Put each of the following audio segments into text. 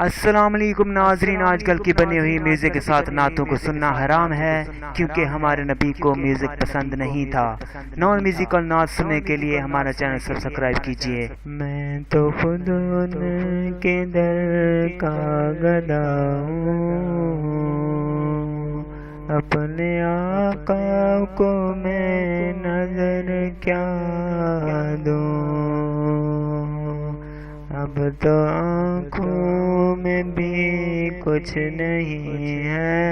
السلام علیکم ناظرین، آج کل کی بنی ہوئی میوزک کے ساتھ نعتوں کو سننا حرام ہے کیونکہ ہمارے نبی کو میوزک پسند نہیں تھا۔ نان میوزیکل نعت سننے کے لیے ہمارا چینل سبسکرائب کیجیے۔ میں تو خود ان کے در کا گدا ہوں، اپنے آقا کو میں نظر کیا دوں، اب تو آنکھوں میں بھی کچھ نہیں ہے،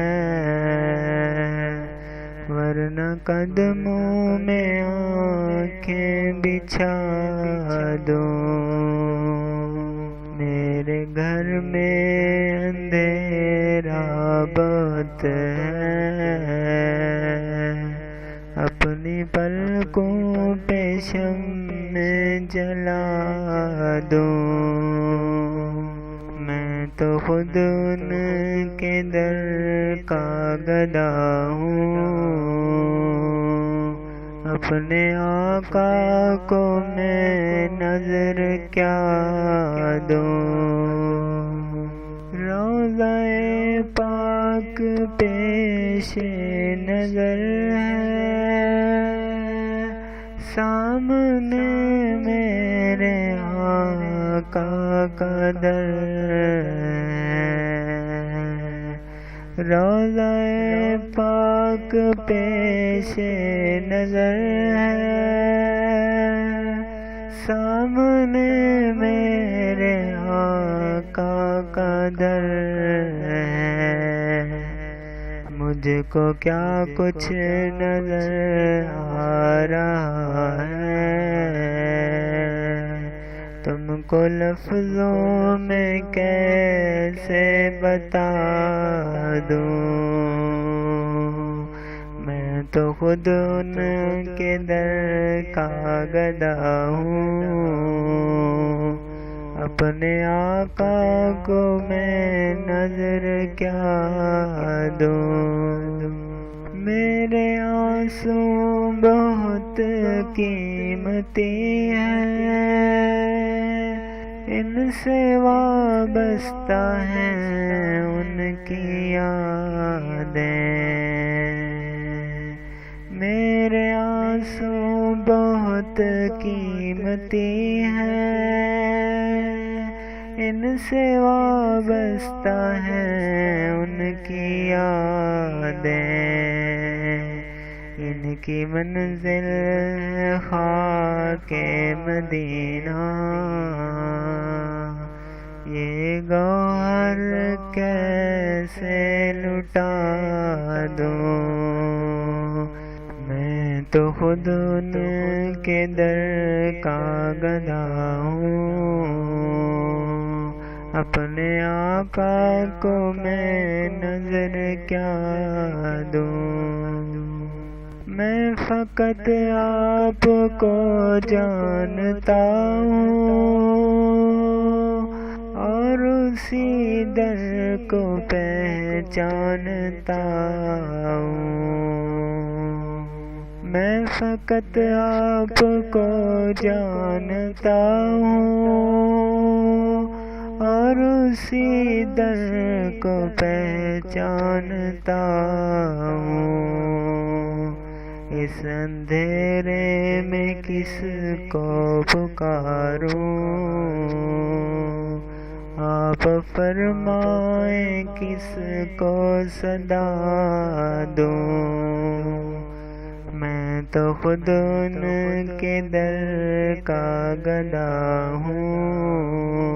ورنہ قدموں میں آنکھیں بچھا دوں۔ میرے گھر میں اندھیرا بہت ہے، اپنی پلکوں پہ شمع جلا دوں۔ میں تو خود ان کے در کا گدا ہوں، اپنے آقا کو میں نظر کیا دوں۔ روضہ پاک پیش نظر ہے، سامنے میرے آقا کا در ہے، روضہ پاک پیش نظر ہے، سامنے میرے آقا کا در ہے۔ مجھ کو کیا کچھ نظر آ رہا ہے، تم کو لفظوں میں کیسے بتا دوں۔ میں تو خود ان کے در کا گدا ہوں، اپنے آقا کو میں نظر کیا دوں۔ میرے آنسو بہت قیمتی ہیں، ان سے وابستہ ہیں ان کی یادیں۔ میرے آنسو بہت قیمتی ہیں، ان سے وابستہ ہیں ان کی یادیں۔ ان کی منزل خاک مدینہ، یہ گوہر کیسے لٹا دوں۔ میں تو خود ان کے در کا گدا ہوں، اپنے آقا کو میں نظر کیا دوں۔ میں فقط آپ کو جانتا ہوں، اور اسی در کو پہچانتا ہوں۔ میں فقط آپ کو جانتا ہوں، اور اسی در کو پہچانتا ہوں۔ اس اندھیرے میں کس کو پکاروں، آپ فرمائیں کس کو صدا دوں۔ میں تو خود ان کے در کا گدا ہوں،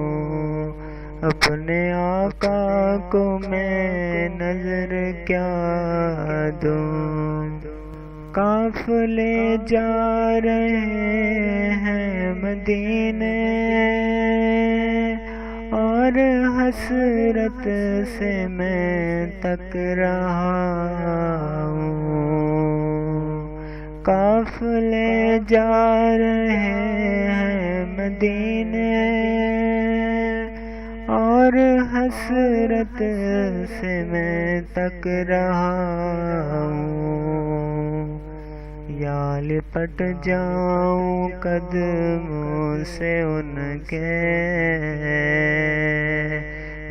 اپنے آقا کو میں نظر کیا دوں۔ قافلے جا رہے ہیں مدینے، اور حسرت سے میں تک رہا ہوں۔ قافلے جا رہے ہیں مدینے، اور حسرت سے میں تک رہا ہوں۔ یا لپٹ جاؤں قدموں سے ان کے،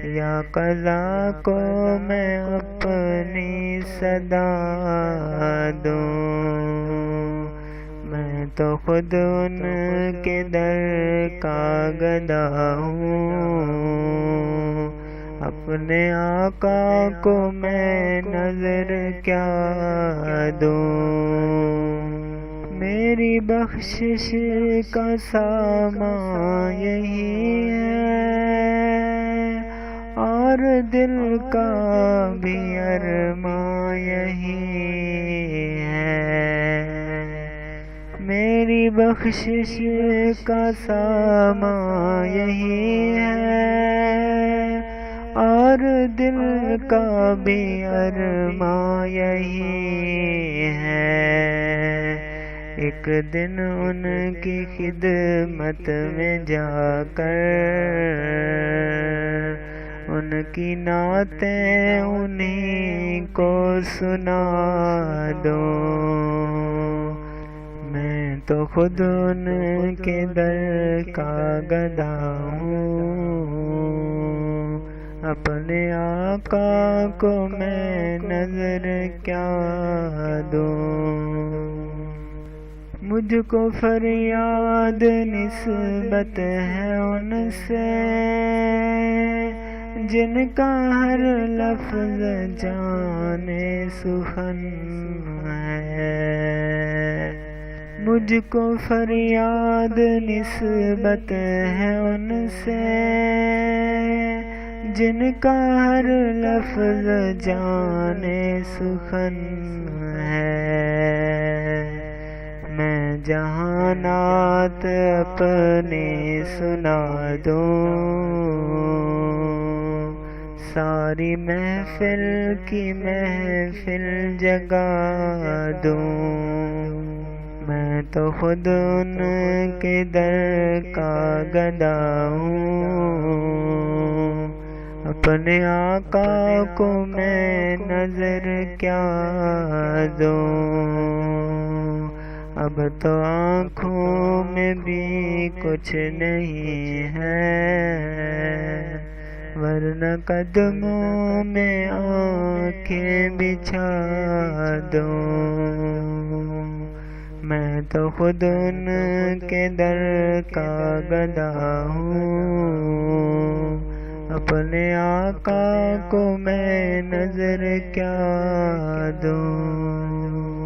یا قضا کو میں اپنی صدا دوں؟ میں تو خود ان کے در کا گدا ہوں، اپنے آقا کو میں نظر کیا دوں؟ میری بخشش کا سامان یہی ہے اور دل کا بھی ارمان یہی ہے۔ میری بخشش کا سامان یہی ہے اور دل کا بھی ارمان یہی ہے۔ ایک دن ان کی خدمت میں جا کر ان کی نعتیں انہیں کو سنا دوں۔ میں تو خود ان کے در کا گدا ہوں، اپنے آقا کو میں نظر کیا دوں؟ مجھ کو فریاد نسبت ہے ان سے جن کا ہر لفظ جانے سخن ہے۔ مجھ کو فریاد نسبت ہے ان سے جن کا ہر لفظ جانے سخن ہے۔ میں جہانات اپنے سنا دوں، ساری محفل کی محفل جگا دوں۔ میں تو خود ان کے در کا گدا ہوں، اپنے آقا کو میں نظر کیا دوں؟ اب تو آنکھوں میں بھی کچھ نہیں ہے، ورنہ قدموں میں آنکھیں بچھا دوں۔ میں تو خود ان کے در کا گدا ہوں، اپنے آقا کو میں نظر کیا دوں؟